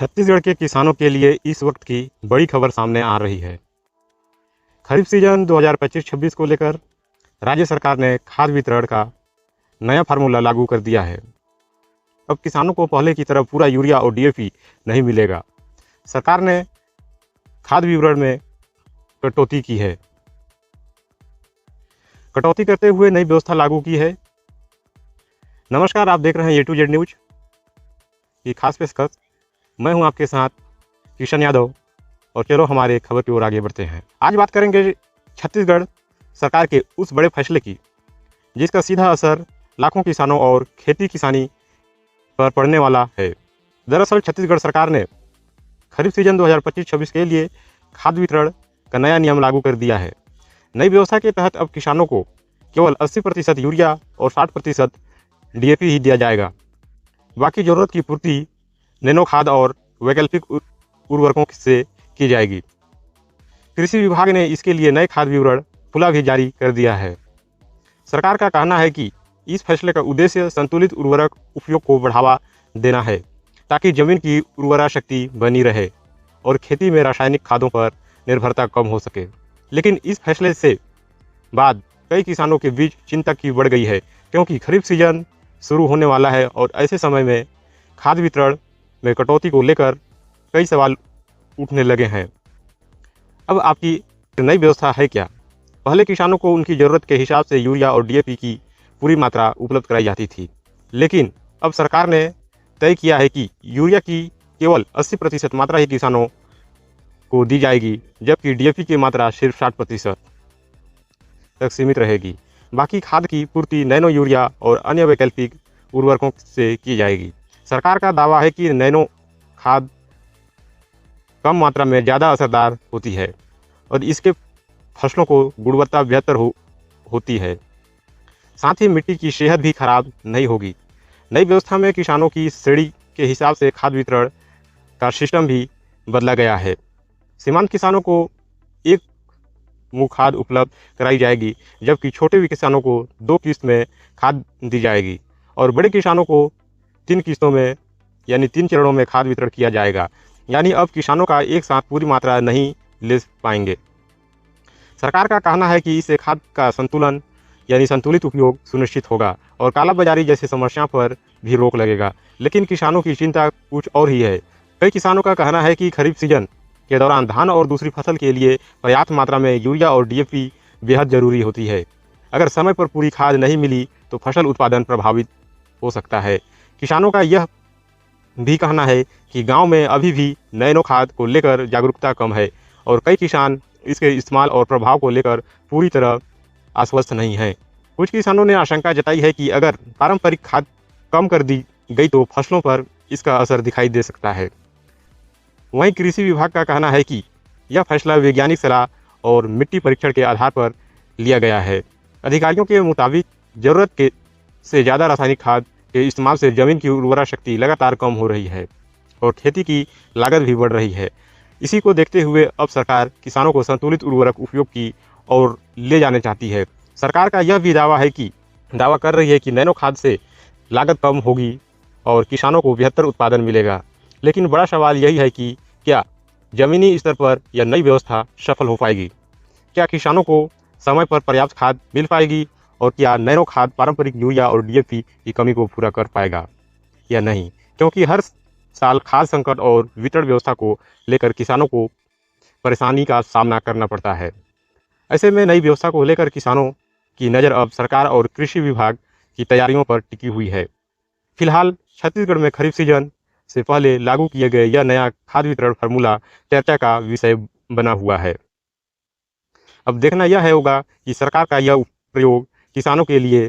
छत्तीसगढ़ के किसानों के लिए इस वक्त की बड़ी खबर सामने आ रही है। खरीफ सीजन 2025-26 को लेकर राज्य सरकार ने खाद वितरण का नया फार्मूला लागू कर दिया है। अब किसानों को पहले की तरह पूरा यूरिया और डीएपी नहीं मिलेगा। सरकार ने खाद वितरण में कटौती की है। कटौती करते हुए नई व्यवस्था लागू की है। नमस्कार, आप देख रहे हैं A to Z न्यूज की खास पेशकश। मैं हूं आपके साथ किशन यादव और चलो हमारे खबर की ओर आगे बढ़ते हैं। आज बात करेंगे छत्तीसगढ़ सरकार के उस बड़े फैसले की जिसका सीधा असर लाखों किसानों और खेती किसानी पर पड़ने वाला है। दरअसल छत्तीसगढ़ सरकार ने खरीफ सीजन 2025-26 के लिए खाद वितरण का नया नियम लागू कर दिया है। नई व्यवस्था के तहत अब किसानों को केवल 80% यूरिया और 60% डीएपी ही दिया जाएगा। बाकी ज़रूरत की पूर्ति नैनो खाद और वैकल्पिक उर्वरकों से की जाएगी। कृषि विभाग ने इसके लिए नए खाद विवरण खुला भी जारी कर दिया है। सरकार का कहना है कि इस फैसले का उद्देश्य संतुलित उर्वरक उपयोग को बढ़ावा देना है ताकि जमीन की उर्वरा शक्ति बनी रहे और खेती में रासायनिक खादों पर निर्भरता कम हो सके। लेकिन इस फैसले से बाद कई किसानों के बीच चिंता की बढ़ गई है, क्योंकि खरीफ सीजन शुरू होने वाला है और ऐसे समय में खाद वितरण में कटौती को लेकर कई सवाल उठने लगे हैं। अब आपकी नई व्यवस्था है क्या? पहले किसानों को उनकी ज़रूरत के हिसाब से यूरिया और डीएपी की पूरी मात्रा उपलब्ध कराई जाती थी, लेकिन अब सरकार ने तय किया है कि यूरिया की केवल 80% मात्रा ही किसानों को दी जाएगी, जबकि डीएपी की मात्रा सिर्फ 60% तक सीमित रहेगी। बाकी खाद की पूर्ति नैनो यूरिया और अन्य वैकल्पिक उर्वरकों से की जाएगी। सरकार का दावा है कि नैनो खाद कम मात्रा में ज़्यादा असरदार होती है और इसके फसलों को गुणवत्ता बेहतर होती है। साथ ही मिट्टी की सेहत भी खराब नहीं होगी। नई व्यवस्था में किसानों की श्रेणी के हिसाब से खाद वितरण का सिस्टम भी बदला गया है। सीमांत किसानों को एक मुँह खाद उपलब्ध कराई जाएगी, जबकि छोटे किसानों को 2 किस्त में खाद दी जाएगी और बड़े किसानों को 3 किस्तों में यानी 3 चरणों में खाद वितरण किया जाएगा। यानी अब किसानों का एक साथ पूरी मात्रा नहीं ले पाएंगे। सरकार का कहना है कि इससे खाद का संतुलन यानी संतुलित उपयोग सुनिश्चित होगा और कालाबाजारी जैसी समस्या पर भी रोक लगेगा। लेकिन किसानों की चिंता कुछ और ही है। कई किसानों का कहना है कि खरीफ सीजन के दौरान धान और दूसरी फसल के लिए पर्याप्त मात्रा में यूरिया और डीएपी बेहद ज़रूरी होती है। अगर समय पर पूरी खाद नहीं मिली तो फसल उत्पादन प्रभावित हो सकता है। किसानों का यह भी कहना है कि गांव में अभी भी नैनो खाद को लेकर जागरूकता कम है और कई किसान इसके इस्तेमाल और प्रभाव को लेकर पूरी तरह आश्वस्त नहीं हैं। कुछ किसानों ने आशंका जताई है कि अगर पारंपरिक खाद कम कर दी गई तो फसलों पर इसका असर दिखाई दे सकता है। वहीं कृषि विभाग का कहना है कि यह फैसला वैज्ञानिक सलाह और मिट्टी परीक्षण के आधार पर लिया गया है। अधिकारियों के मुताबिक ज़रूरत से ज़्यादा रासायनिक खाद के इस्तेमाल से ज़मीन की उर्वरा शक्ति लगातार कम हो रही है और खेती की लागत भी बढ़ रही है। इसी को देखते हुए अब सरकार किसानों को संतुलित उर्वरक उपयोग की ओर ले जाने चाहती है। सरकार का यह भी दावा कर रही है कि नैनो खाद से लागत कम होगी और किसानों को बेहतर उत्पादन मिलेगा। लेकिन बड़ा सवाल यही है कि क्या ज़मीनी स्तर पर यह नई व्यवस्था सफल हो पाएगी? क्या किसानों को समय पर पर्याप्त खाद मिल पाएगी और क्या नैनो खाद पारंपरिक यूरिया और डीएपी की कमी को पूरा कर पाएगा या नहीं? क्योंकि हर साल खाद संकट और वितरण व्यवस्था को लेकर किसानों को परेशानी का सामना करना पड़ता है। ऐसे में नई व्यवस्था को लेकर किसानों की नज़र अब सरकार और कृषि विभाग की तैयारियों पर टिकी हुई है। फिलहाल छत्तीसगढ़ में खरीफ सीजन से पहले लागू किए गए यह नया खाद वितरण फार्मूला चर्चा का विषय बना हुआ है। अब देखना यह होगा कि सरकार का यह प्रयोग किसानों के लिए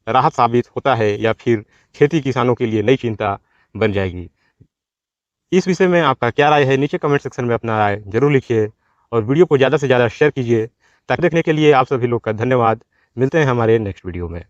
राहत साबित होता है या फिर खेती किसानों के लिए नई चिंता बन जाएगी। इस विषय में आपका क्या राय है? नीचे कमेंट सेक्शन में अपना राय जरूर लिखिए और वीडियो को ज़्यादा से ज़्यादा शेयर कीजिए। तक देखने के लिए आप सभी लोग का धन्यवाद। मिलते हैं हमारे नेक्स्ट वीडियो में।